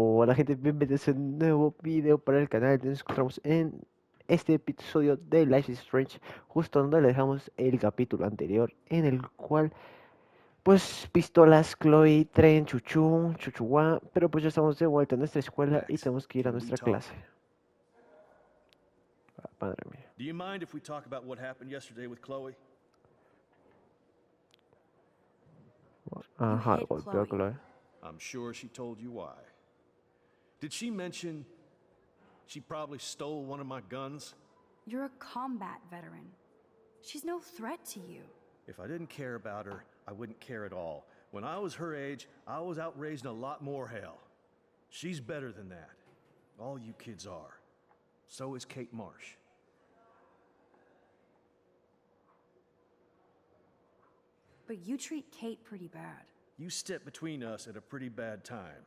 Hola gente, bienvenidos a un nuevo video para el canal. Nos encontramos en este episodio de Life is Strange, justo donde le dejamos el capítulo anterior, en el cual, pues, pistolas, Chloe, tren, chuchú, chuchuá, pero pues ya estamos de vuelta en nuestra escuela y Max, tenemos que ir a can we nuestra talk? clase. Ah, madre mía. Do you mind if we talk about what happened yesterday with Chloe? Ajá, hit golpeó a Chloe. Chloe. I'm sure she told you why. Did she mention she probably stole one of my guns? You're a combat veteran. She's no threat to you. If I didn't care about her, I wouldn't care at all. When I was her age, I was out raising a lot more hell. She's better than that. All you kids are. So is Kate Marsh. But you treat Kate pretty bad. You step between us at a pretty bad time.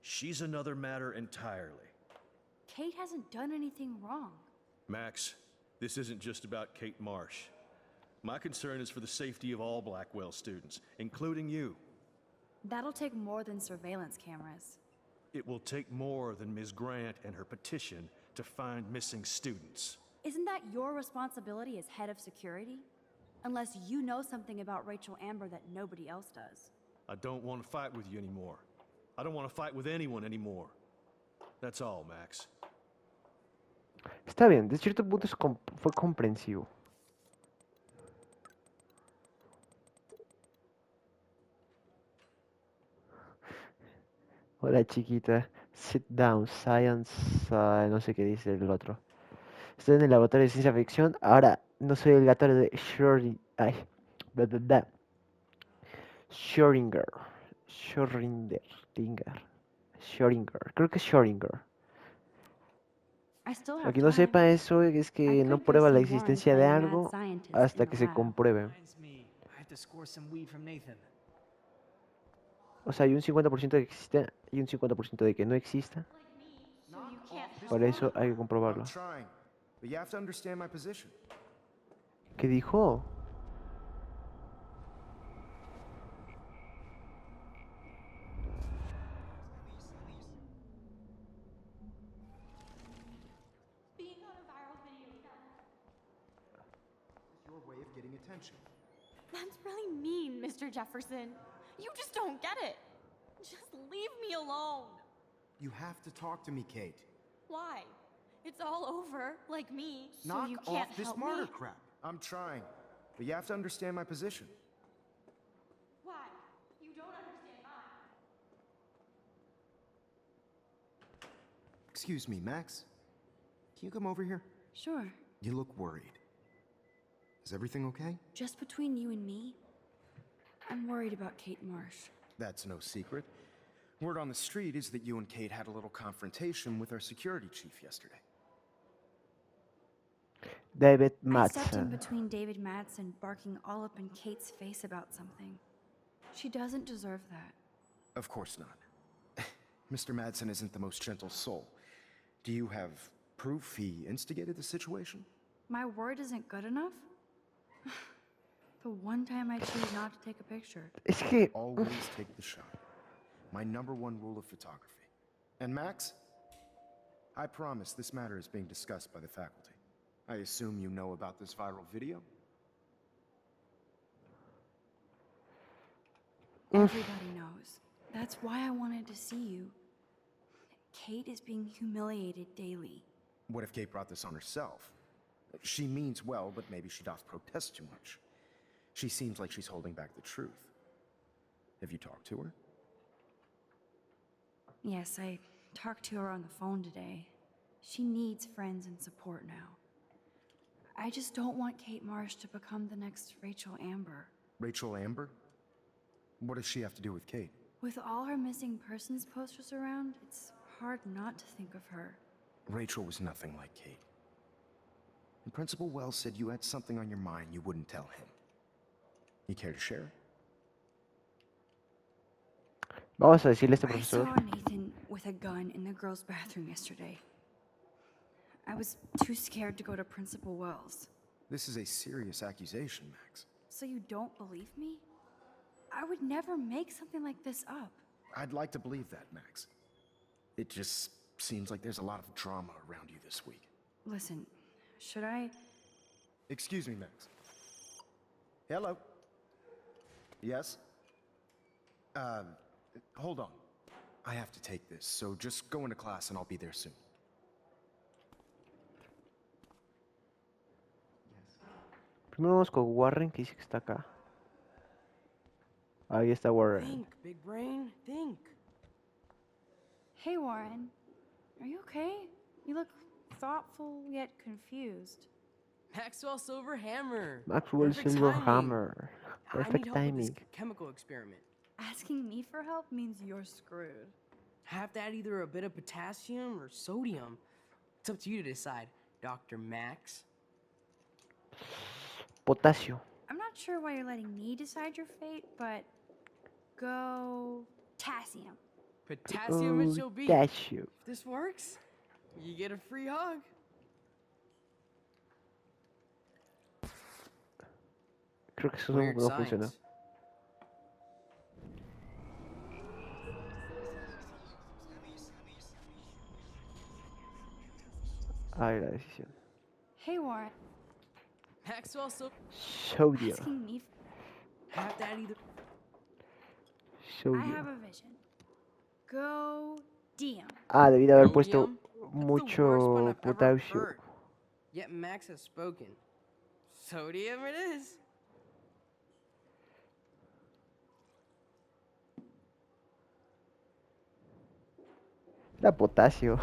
She's another matter entirely. Kate hasn't done anything wrong. Max, this isn't just about Kate Marsh. My concern is for the safety of all Blackwell students, including you. That'll take more than surveillance cameras. It will take more than Ms. Grant and her petition to find missing students. Isn't that your responsibility as head of security? Unless you know something about Rachel Amber that nobody else does. I don't want to fight with you anymore. I don't want to fight with anyone anymore. That's all, Max. Está bien, de cierto punto fue comprensivo. Hola chiquita, sit down, science, no sé qué dice el otro. Estoy en el laboratorio de ciencia ficción, ahora no soy el gato de Schrödinger, ay, bla, bla, bla. Schrödinger, creo que es Schrödinger. I still have Para quien no time. sepa eso, es que I no could go prueba la see Warren existencia de playing mad algo scientist hasta in que the se lab. compruebe. Reminds me, I have to score some weed from Nathan. O sea, hay un 50% de que exista y un 50% de que no exista. Por eso hay que comprobarlo. I'm trying, but you have to understand my position. ¿Qué dijo? Being on a viral video Your way of getting attention. That's really mean, Mr. Jefferson. You just don't get it. Just leave me alone. You have to talk to me, Kate. Why? It's all over, like me, so Knock you can't off this help martyr me. crap. I'm trying, but you have to understand my position. Why? You don't understand mine. Excuse me, Max. Can you come over here? Sure. You look worried. Is everything okay? Just between you and me, I'm worried about Kate Marsh. That's no secret. Word on the street is that you and Kate had a little confrontation with our security chief yesterday. David I stepped in Madsen. between David Madsen barking all up in Kate's face about something. She doesn't deserve that. Of course not. Mr. Madsen isn't the most gentle soul. Do you have proof he instigated the situation? My word isn't good enough? The one time I choose not to take a picture. Es que Always take the shot. My #1 rule of photography. And Max, I promise this matter is being discussed by the faculty. I assume you know about this viral video? Everybody knows. That's why I wanted to see you. Kate is being humiliated daily. What if Kate brought this on herself? She means well, but maybe she doth protest too much. She seems like she's holding back the truth. Have you talked to her? Yes, I talked to her on the phone today. She needs friends and support now. I just don't want Kate Marsh to become the next Rachel Amber. Rachel Amber? What does she have to do with Kate? With all her missing persons posters around, it's hard not to think of her. Rachel was nothing like Kate. And Principal Wells said you had something on your mind you wouldn't tell him. You care to share? vamos a decirle a este I profesor. saw Nathan with a gun in the girls' bathroom yesterday. I was too scared to go to Principal Wells. This is a serious accusation, Max. So you don't believe me? I would never make something like this up. I'd like to believe that, Max. It just seems like there's a lot of drama around you this week. Listen, should I? Excuse me, Max. Hello? Yes? Hold on. I have to take this, so just go into class and I'll be there soon. Primero vamos con Warren, que dice que está acá. Ahí está Warren. Think, big brain, think. Hey, Warren. Are you okay? You look thoughtful yet confused. Maxwell Silver Hammer. Maxwell Perfect Silver timing. Hammer. I need Perfect help with timing. this chemical experiment. Asking me for help means you're screwed. I have to add either a bit of potassium or sodium. It's up to you to decide, Dr. Max. Potasio. I'm not sure why you're letting me decide your fate, but go potassium. Potassium it shall be. Potasio. If this works, you get a free hug. Creo que eso Weird no funciona. science. Ay, la decisión. Hey, Warren. Maxwell Silver. Sodio. Asking me. Have to add either. I Sodio. have a vision. Go DM. Ah, debí de haber puesto Sodium? That's the worst one mucho I've ever potasio. heard. Yet Max has spoken. Sodium it is. Era potasio.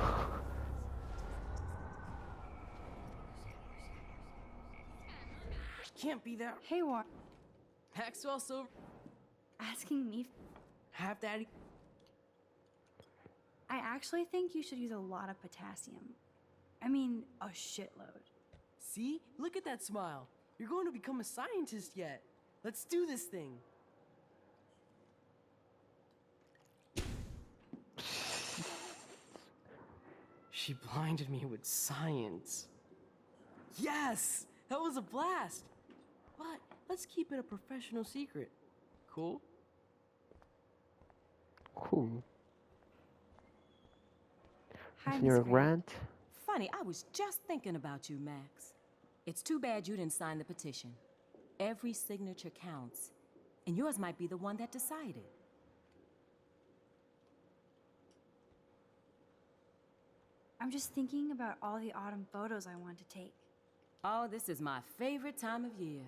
Can't be that. Hey, Warren. Maxwell Silver. Asking me. Have to add. I actually think you should use a lot of potassium. I mean, a shitload. See? Look at that smile. You're going to become a scientist yet. Let's do this thing. She blinded me with science. Yes! That was a blast! But let's keep it a professional secret. Cool? Cool. Hi, Miss Señor Grant. Grant. Funny, I was just thinking about you, Max. It's too bad you didn't sign the petition. Every signature counts, and yours might be the one that decided. I'm just thinking about all the autumn photos I want to take. Oh, this is my favorite time of year.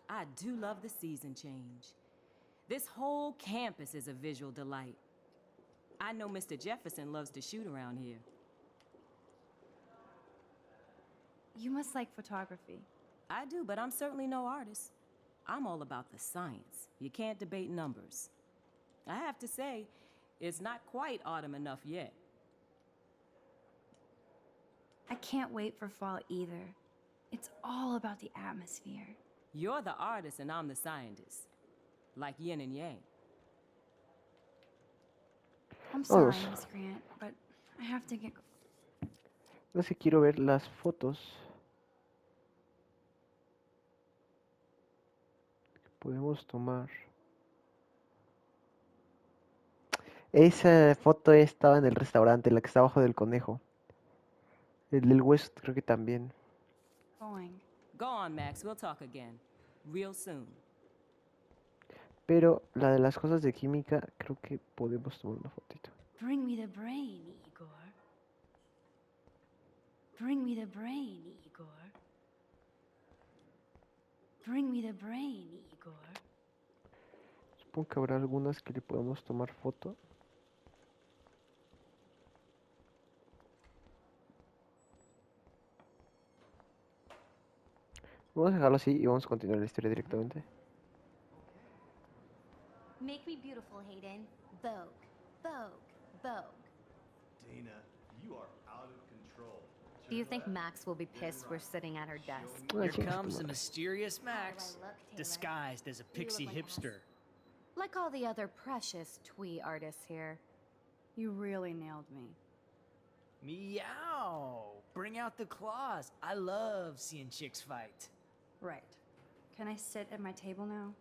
I do love the season change. This whole campus is a visual delight. I know Mr. Jefferson loves to shoot around here. You must like photography. I do, but I'm certainly no artist. I'm all about the science. You can't debate numbers. I have to say, it's not quite autumn enough yet. I can't wait for fall either. It's all about the atmosphere. You're the artist and I'm the scientist. Like yin and yang. I'm sorry, Vamos. Miss Grant, but I have to get. No sé, quiero ver las fotos que podemos tomar. Esa foto estaba en el restaurante, la que está abajo del conejo. El del West creo que también. Going. Go on, Max. We'll talk again. Real soon. Pero la de las cosas de química, creo que podemos tomar una fotito. Bring me the brain, Igor. Bring me the brain, Igor. Bring me the brain, Igor. Supongo que habrá algunas que le podemos tomar foto. Vamos a dejarlo así y vamos a continuar la historia directamente. Make me beautiful, Hayden. Vogue. Vogue. Vogue. Dana, you are out of control. Do you think Max will be pissed we're sitting at her desk? Ah, Here chinga su comes the madre. mysterious Max, How do I look, Taylor? disguised as a pixie look like a hipster. Like all the other precious twee artists here. You really nailed me. Meow! Bring out the claws. I love seeing chicks fight. Right. Can I sit at my table now?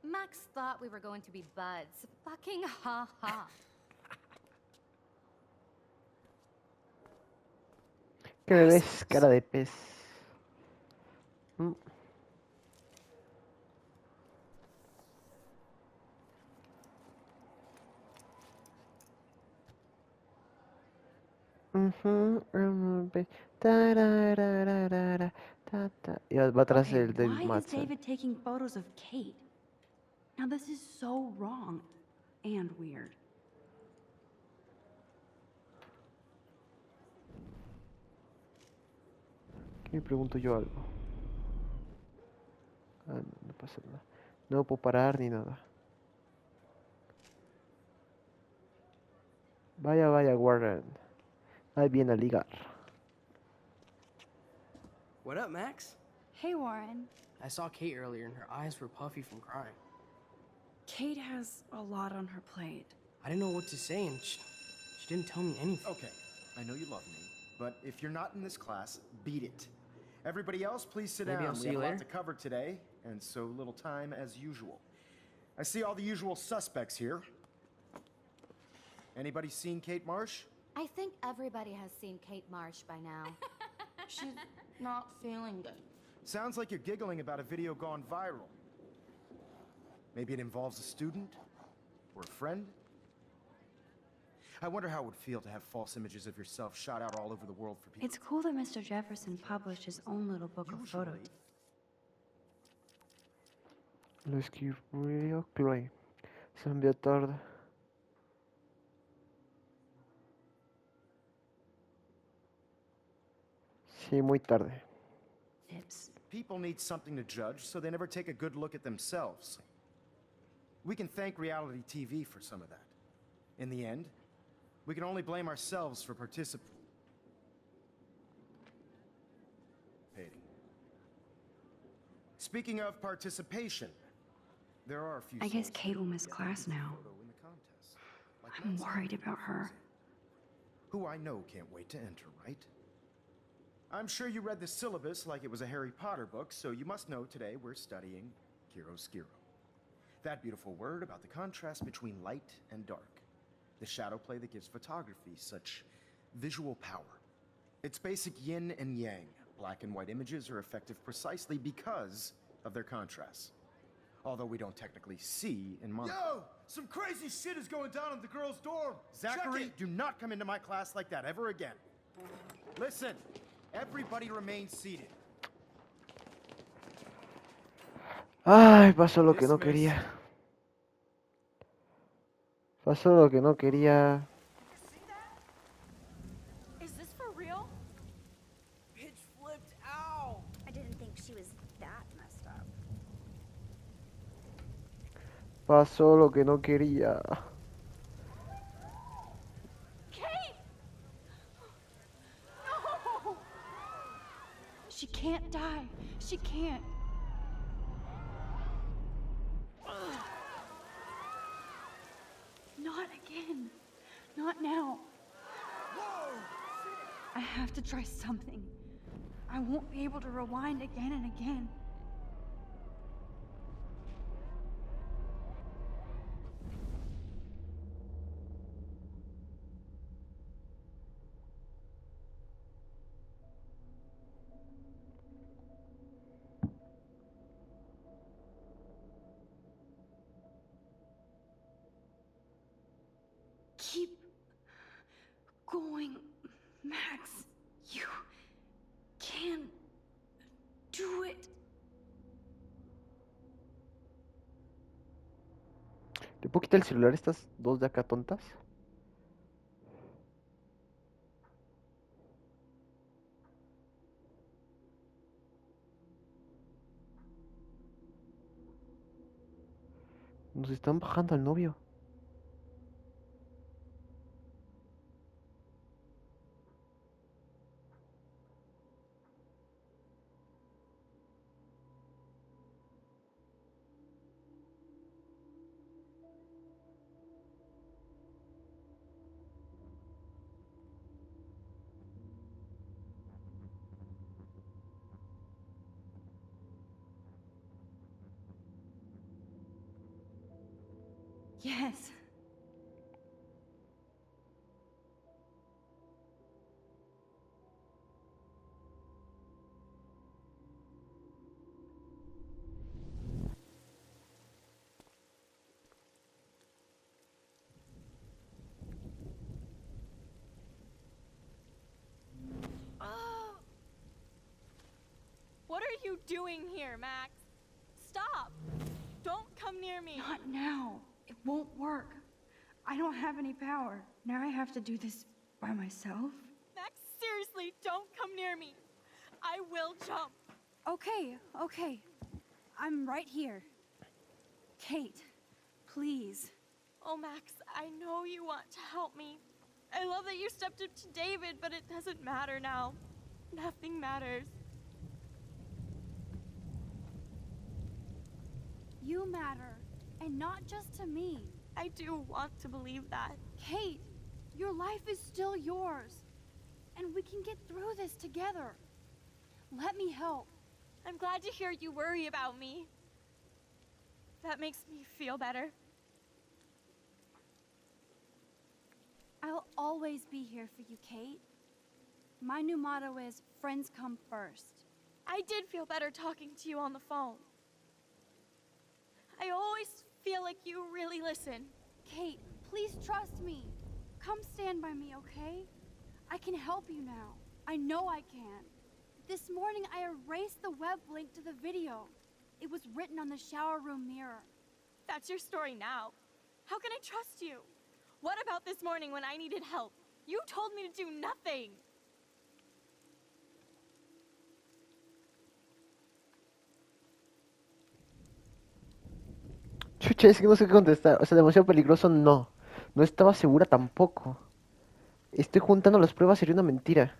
Max thought we were going to be buds. Fucking ha ha. ¿Qué me ves? Cara de pez. Mm, tararararara, Y va atrás Okay, el David why is Madsen. David taking photos of Kate? Now, this is so wrong and weird. ¿Qué me pregunto yo algo? Ah, no, no pasa nada. No puedo parar ni nada. Vaya, vaya, Warren. Ahí viene a ligar. What up, Max? Hey, Warren. I saw Kate earlier and her eyes were puffy from crying. Kate has a lot on her plate. I didn't know what to say and she didn't tell me anything. Okay, I know you love me, but if you're not in this class, beat it. Everybody else, please sit Maybe down. I'll We see have you a lot later. to cover today, and so little time as usual. I see all the usual suspects here. Anybody seen Kate Marsh? I think everybody has seen Kate Marsh by now. She's not feeling good. Sounds like you're giggling about a video gone viral. Maybe it involves a student? Or a friend? I wonder how it would feel to have false images of yourself shot out all over the world for people. It's cool that Mr. Jefferson published his own little book of photos. Lo escribió Chloe. Se envió tarde. Sí, muy tarde. Tips. People need something to judge, so they never take a good look at themselves. We can thank reality TV for some of that. In the end, we can only blame ourselves for participating. Speaking of participation, there are a few. I guess souls Kate will miss who class now. photo in the contest, like I'm Nancy, worried about her. who I know can't wait to enter, right? I'm sure you read the syllabus like it was a Harry Potter book, so you must know today we're studying chiaroscuro. That beautiful word about the contrast between light and dark. The shadow play that gives photography such visual power. It's basic yin and yang. Black and white images are effective precisely because of their contrast. Although we don't technically see in mono. Yo! Some crazy shit is going down in the girls' dorm! Zachary, do not come into my class like that ever again. Listen, everybody remain seated. Ay, pasó lo que no quería. Pasó lo que no quería. Is this for real? Pitch flipped out. I didn't think she was that messed up. Pasó lo que no quería. Kate! No! She can't die. She can't. Not again. Not now. I have to try something. I won't be able to rewind again and again. Keep going, Max. You can do it. ¿Le puedo quitar el celular a estas dos de acá tontas? Nos están bajando al novio. Yes. you doing here, Max? Stop! Don't come near me. Not now. It won't work. I don't have any power. Now I have to do this by myself. Max, seriously, don't come near me. I will jump. Okay. I'm right here. Kate, please. Oh, Max, I know you want to help me. I love that you stepped up to David, but it doesn't matter now. Nothing matters. You matter, and not just to me. I do want to believe that. Kate, your life is still yours, and we can get through this together. Let me help. I'm glad to hear you worry about me. That makes me feel better. I'll always be here for you, Kate. My new motto is, friends come first. I did feel better talking to you on the phone. I always feel like you really listen. Kate, please trust me. Come stand by me, okay? I can help you now. I know I can. This morning I erased the web link to the video. It was written on the shower room mirror. That's your story now. How can I trust you? What about this morning when I needed help? You told me to do nothing. Chucha, es que no sé qué contestar. O sea, demasiado peligroso, no. No estaba segura tampoco. Estoy juntando las pruebas, sería una mentira.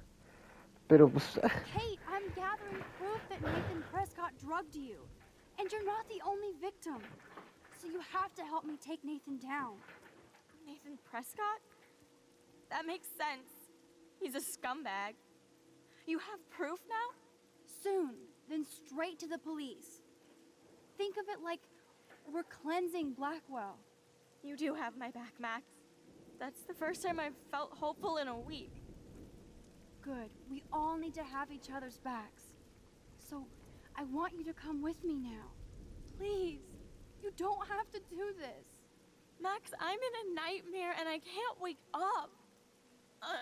Pero pues... Kate, I'm gathering proof that Nathan Prescott drugged you. And you're not the only victim. So you have to help me take Nathan down. Nathan Prescott? That makes sense. He's a scumbag. You have proof now? Soon, then straight to the police. Think of it like we're cleansing Blackwell. You do have my back, Max. That's the first time I've felt hopeful in a week. Good. We all need to have each other's backs. So, I want you to come with me now. Please. You don't have to do this. Max, I'm in a nightmare and I can't wake up.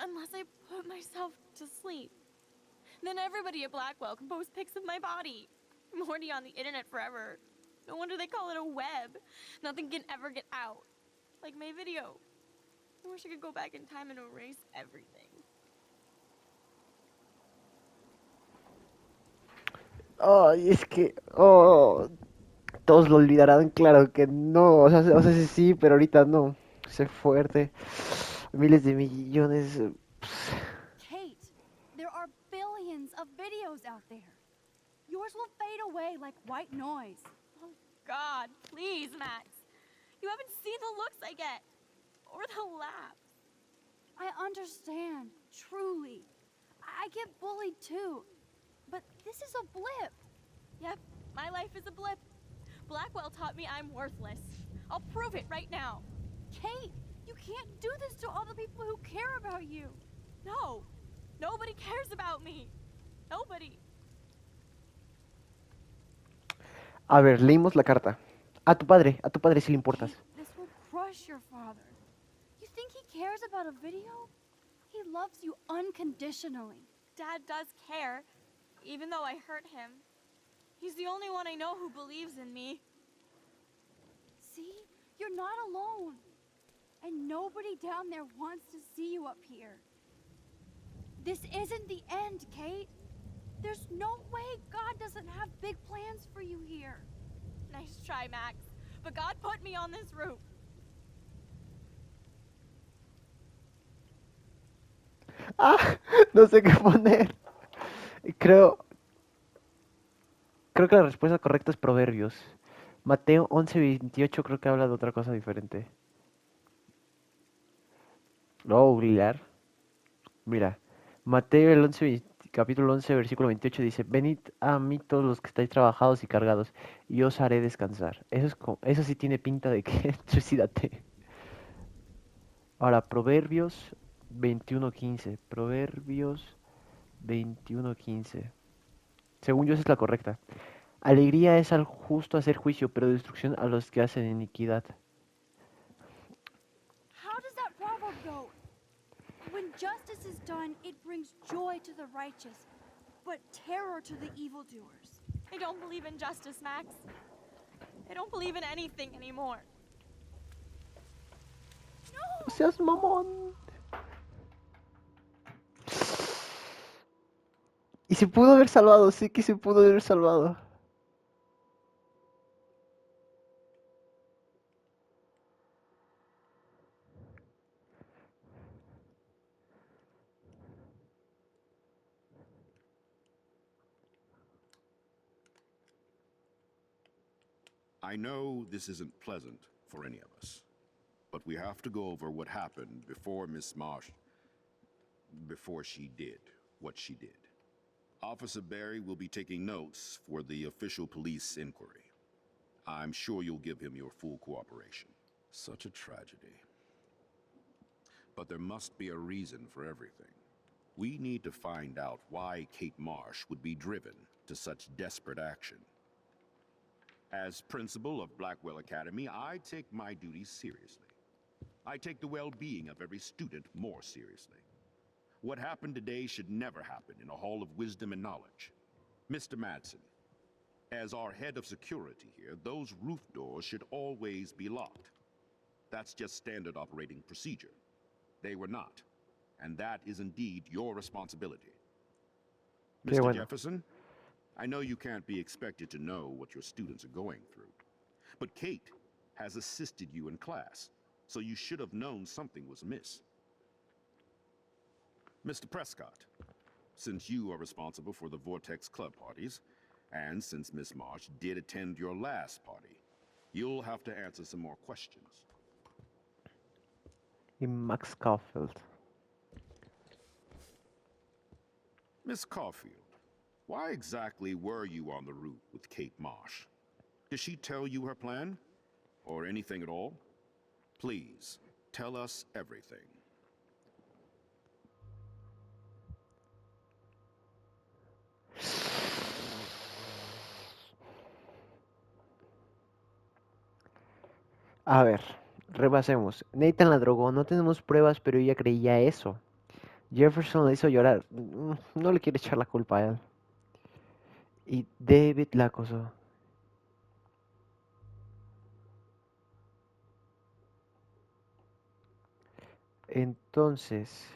Unless I put myself to sleep. Then everybody at Blackwell can post pics of my body. I'm already on the internet forever. No wonder they call it a web. Nothing can ever get out. Like my video. I wish I could go back in time and erase everything. Ay, es que... Oh, todos lo olvidarán, claro que no. O sea, sí, sí, pero ahorita no. Sé fuerte. Miles de millones. Kate, there are billions of videos out there. Yours will fade away like white noise. Oh, God, please, Max. You haven't seen the looks I get. Or the laughs. I understand, truly. I get bullied too. But this is a blip. Yep, my life is a blip. Blackwell taught me I'm worthless. I'll prove it right now. Kate, you can't do this to all the people who care about you. No, nobody cares about me. Nobody. A ver, leímos la carta. A tu padre si le importas. Kate, this will crush your father. You think he cares about a video? He loves you unconditionally. Dad does care, even though I hurt him. He's the only one I know who believes in me. See? You're not alone. And nobody down there wants to see you up here. This isn't the end, Kate. There's no way God doesn't have big plans for you here. Nice try, Max. But God put me on this route. Ah, no sé qué poner. Creo que la respuesta correcta es Proverbios. Mateo 11:28 creo que habla de otra cosa diferente. Lo voy a googlear. Mira, Mateo capítulo 11, versículo 28 dice: Venid a mí todos los que estáis trabajados y cargados, y yo os haré descansar. Eso sí tiene pinta de que suicídate. Ahora, Proverbios 21:15. Proverbios 21:15. Según yo, esa es la correcta. Alegría es al justo hacer juicio, pero destrucción a los que hacen iniquidad. How does that proverb go? When justice is done, it brings joy to the righteous, but terror to the evildoers. I don't believe in justice, Max. I don't believe in anything anymore. No seas mamón. Y se pudo haber salvado, sí que se pudo haber salvado. I know this isn't pleasant for any of us, but we have to go over what happened before Miss Marsh... before she did what she did. Officer Barry will be taking notes for the official police inquiry. I'm sure you'll give him your full cooperation. Such a tragedy. But there must be a reason for everything. We need to find out why Kate Marsh would be driven to such desperate action. As principal of Blackwell Academy, I take my duties seriously. I take the well-being of every student more seriously. What happened today should never happen in a hall of wisdom and knowledge. Mr. Madsen, as our head of security here, those roof doors should always be locked. That's just standard operating procedure. They were not, and that is indeed your responsibility. Mr. Jefferson, I know you can't be expected to know what your students are going through, but Kate has assisted you in class, so you should have known something was amiss. Mr. Prescott, since you are responsible for the Vortex Club parties, and since Miss Marsh did attend your last party, you'll have to answer some more questions. Max Caulfield. Miss Caulfield, why exactly were you on the route with Kate Marsh? Did she tell you her plan? Or anything at all? Please, tell us everything. A ver, repasemos. Nathan la drogó, no tenemos pruebas, pero ella creía eso. Jefferson la hizo llorar, no le quiere echar la culpa a él. Y David la acosó. Entonces...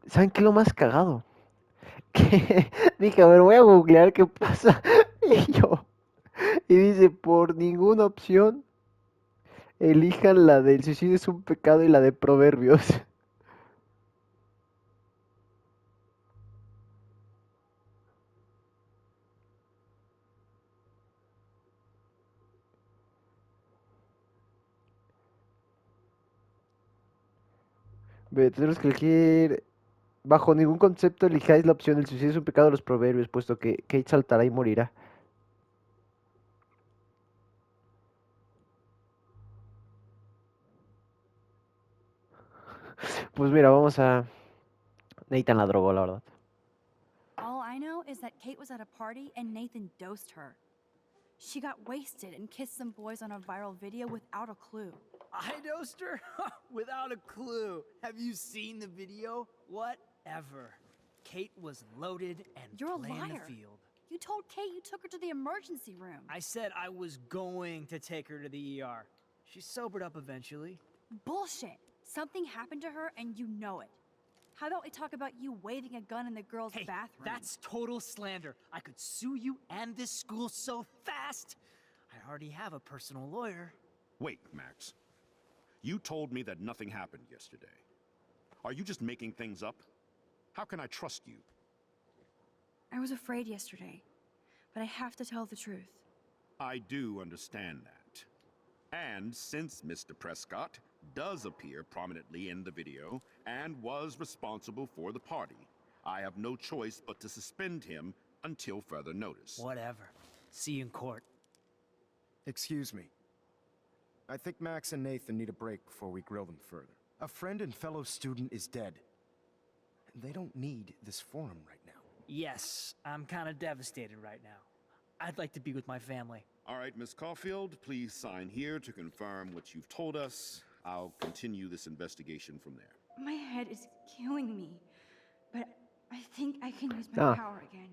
¿Saben qué es lo más cagado? Que dije, a ver, voy a googlear qué pasa. Y dice, por ninguna opción elijan la del suicidio es un pecado y la de Proverbios. Ve, tenemos que elegir. Bajo ningún concepto elijáis la opción del suicidio es un pecado de los proverbios, puesto que Kate saltará y morirá. Pues mira, vamos a... Nathan la drogó, la verdad. All I know is that Kate was at a party and Nathan dosed her. She got wasted and kissed some boys on a viral video without a clue. I dosed her? Without a clue. Have you seen the video? Whatever. Kate was loaded and You're a playing liar. the field. You told Kate you took her to the emergency room. I said I was going to take her to the ER. She sobered up eventually. Bullshit. Something happened to her and you know it. How about we talk about you waving a gun in the girls' Hey, bathroom? that's total slander. I could sue you and this school so fast. I already have a personal lawyer. Wait, Max. You told me that nothing happened yesterday. Are you just making things up? How can I trust you? I was afraid yesterday, but I have to tell the truth. I do understand that. And since Mr. Prescott does appear prominently in the video and was responsible for the party, I have no choice but to suspend him until further notice. Whatever. See you in court. Excuse me. I think Max and Nathan need a break before we grill them further. A friend and fellow student is dead. They don't need this forum right now. Yes, I'm kind of devastated right now. I'd like to be with my family. All right, Miss Caulfield, please sign here to confirm what you've told us. I'll continue this investigation from there. My head is killing me, but I think I can use my power again.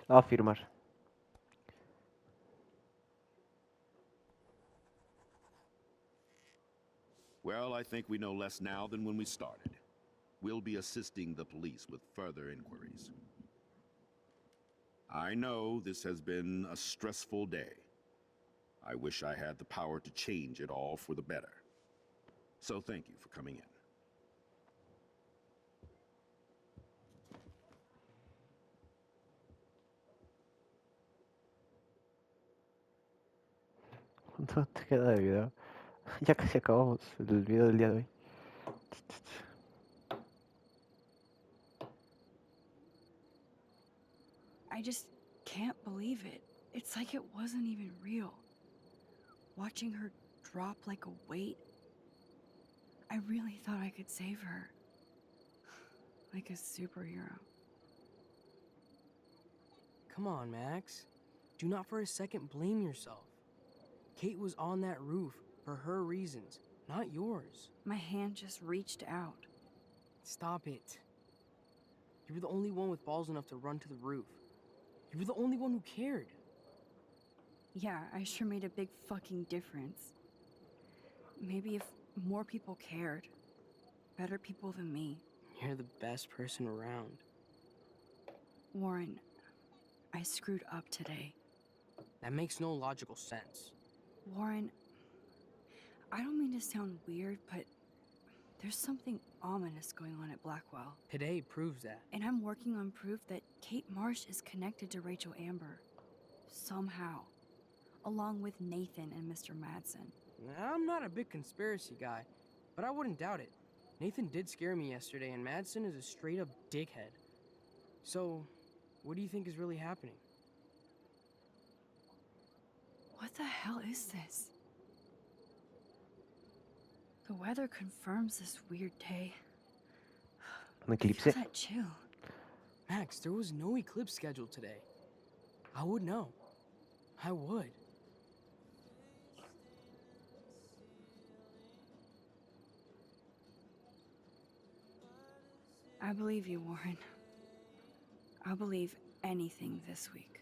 La voy a firmar. Well, I think we know less now than when we started. We'll be assisting the police with further inquiries. I know this has been a stressful day. I wish I had the power to change it all for the better. So thank you for coming in. ¿Cuánto te queda de video? Ya casi acabamos el video del día de hoy. I just can't believe it. It's like it wasn't even real. Watching her drop like a weight, I really thought I could save her. Like a superhero. Come on, Max. Do not for a second blame yourself. Kate was on that roof for her reasons, not yours. My hand just reached out. Stop it. You were the only one with balls enough to run to the roof. You were the only one who cared. Yeah, I sure made a big fucking difference. Maybe if more people cared, better people than me. You're the best person around. Warren, I screwed up today. That makes no logical sense. Warren, I don't mean to sound weird, but there's something ominous going on at Blackwell. Today proves that. And I'm working on proof that Kate Marsh is connected to Rachel Amber. Somehow. Along with Nathan and Mr. Madsen. I'm not a big conspiracy guy, but I wouldn't doubt it. Nathan did scare me yesterday, and Madsen is a straight-up dickhead. So, what do you think is really happening? What the hell is this? The weather confirms this weird day. Un eclipse. Feels that chill. Max, there was no eclipse scheduled today. I would know. I would. I believe you, Warren. I'll believe anything this week.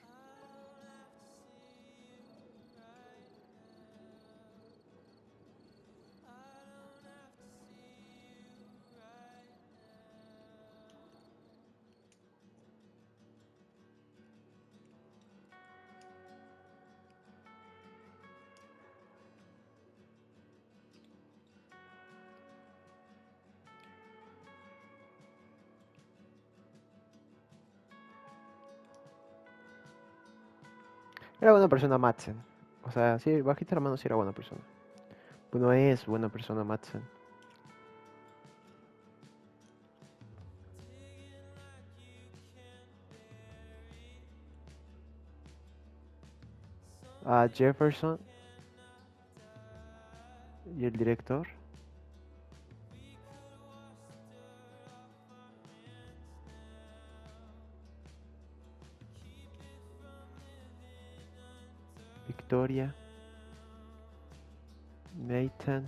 Era buena persona Madsen. O sea, sí, bajita la mano sí era buena persona. Bueno, es buena persona Madsen. A Jefferson y el director. Victoria, Nathan,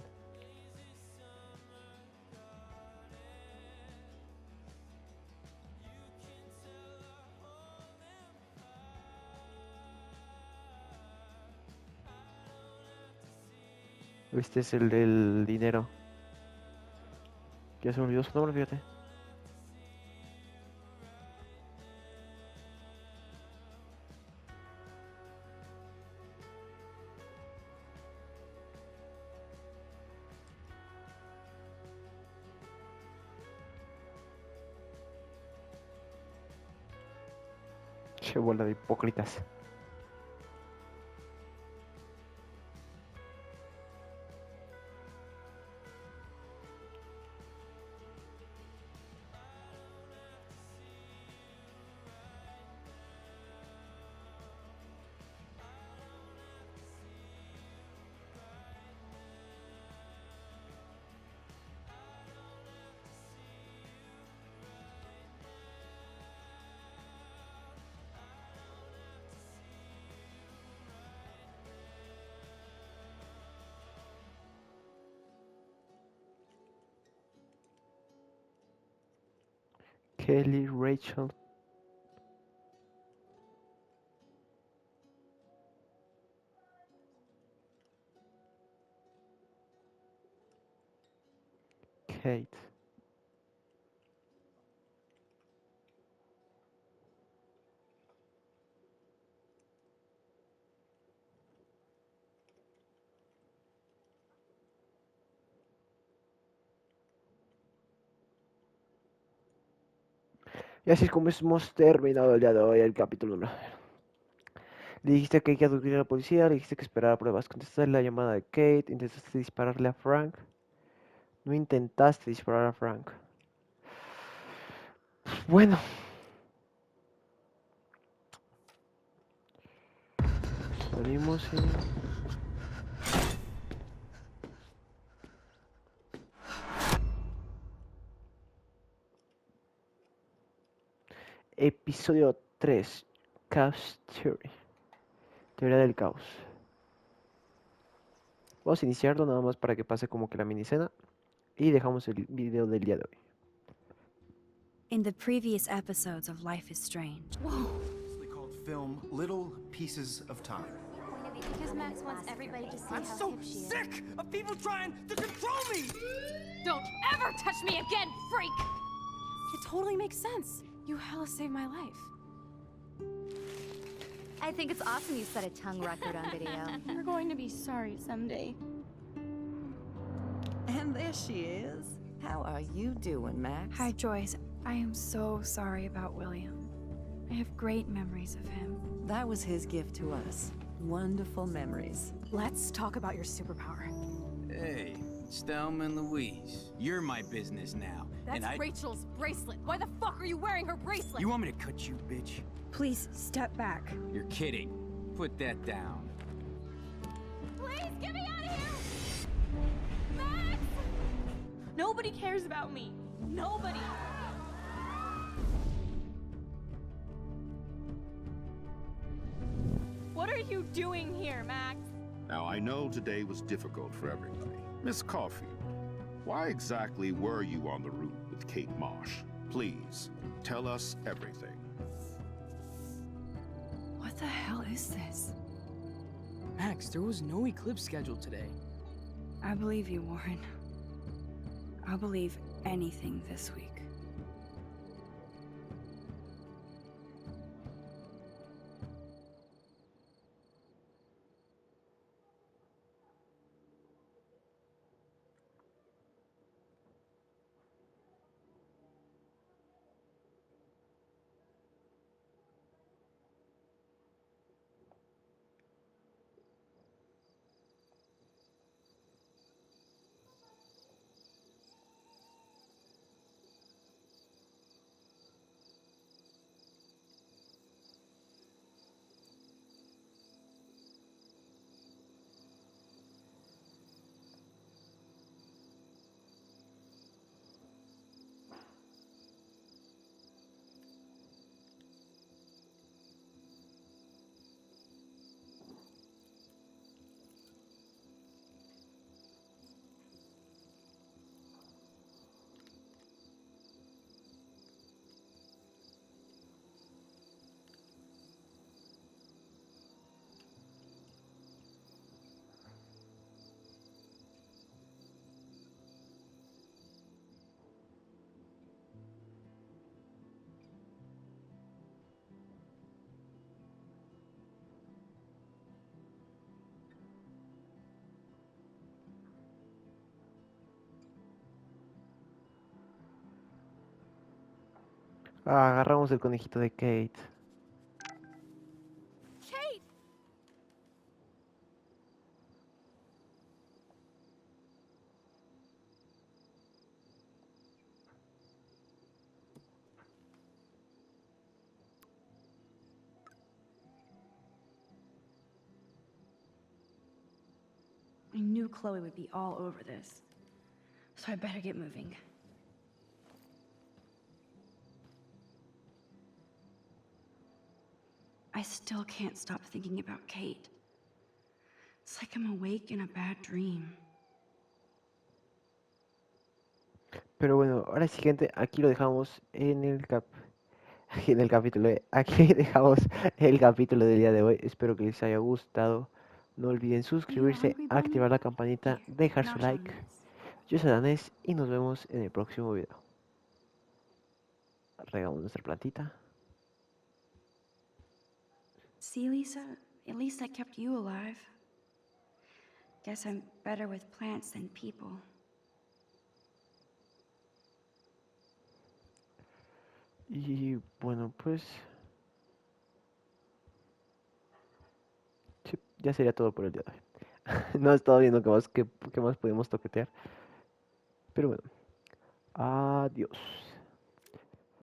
este es el del dinero. Ya se me olvidó su nombre, fíjate. Che bola de hipócritas. Kelly, Rachel. Kate. Y así es como hemos terminado el día de hoy, el capítulo 1. Le dijiste que hay que acudir a la policía, le dijiste que esperara pruebas, contestaste la llamada de Kate, intentaste dispararle a Frank. No intentaste disparar a Frank. Bueno. Salimos y... Episodio 3. Chaos Theory. Teoría del caos. Vamos a iniciarlo nada más para que pase como que la minicena. Y dejamos el video del día de hoy. In the previous episodes of Life is Strange. It's called film Little Pieces of Time. Because Max wants everybody to see I'm how so hip she is. sick of people trying to control me! Don't ever touch me again, freak! It totally makes sense. You hella saved my life. I think it's awesome you set a tongue record on video. You're going to be sorry someday. And there she is. How are you doing, Max? Hi, Joyce. I am so sorry about William. I have great memories of him. That was his gift to us. Wonderful memories. Let's talk about your superpower. Hey, it's Thelma and Louise. You're my business now. That's Rachel's bracelet. Why the fuck are you wearing her bracelet? You want me to cut you, bitch? Please, step back. You're kidding. Put that down. Please get me out of here! Max! Nobody cares about me. Nobody. What are you doing here, Max? Now, I know today was difficult for everybody. Miss Caulfield, why exactly were you on the route with Kate Marsh? Please, tell us everything. What the hell is this? Max, there was no eclipse scheduled today. I believe you, Warren. I'll believe anything this week. Ah, agarramos el conejito de Kate. Kate! I knew Chloe would be all over this, so I better get moving. I still can't stop thinking about Kate. It's like I'm awake in a bad dream. Pero bueno, ahora sí, gente, aquí lo dejamos en el aquí en el capítulo. Aquí dejamos el capítulo del día de hoy. Espero que les haya gustado. No olviden suscribirse, activar la campanita, dejar su like. Yo soy Danés y nos vemos en el próximo video. Regamos nuestra plantita. See, Lisa? At least I kept you alive. Guess I'm better with plants than people. Y bueno, pues sí, ya sería todo por el día de hoy. No he estado viendo qué más podemos toquetear. Pero bueno, adiós.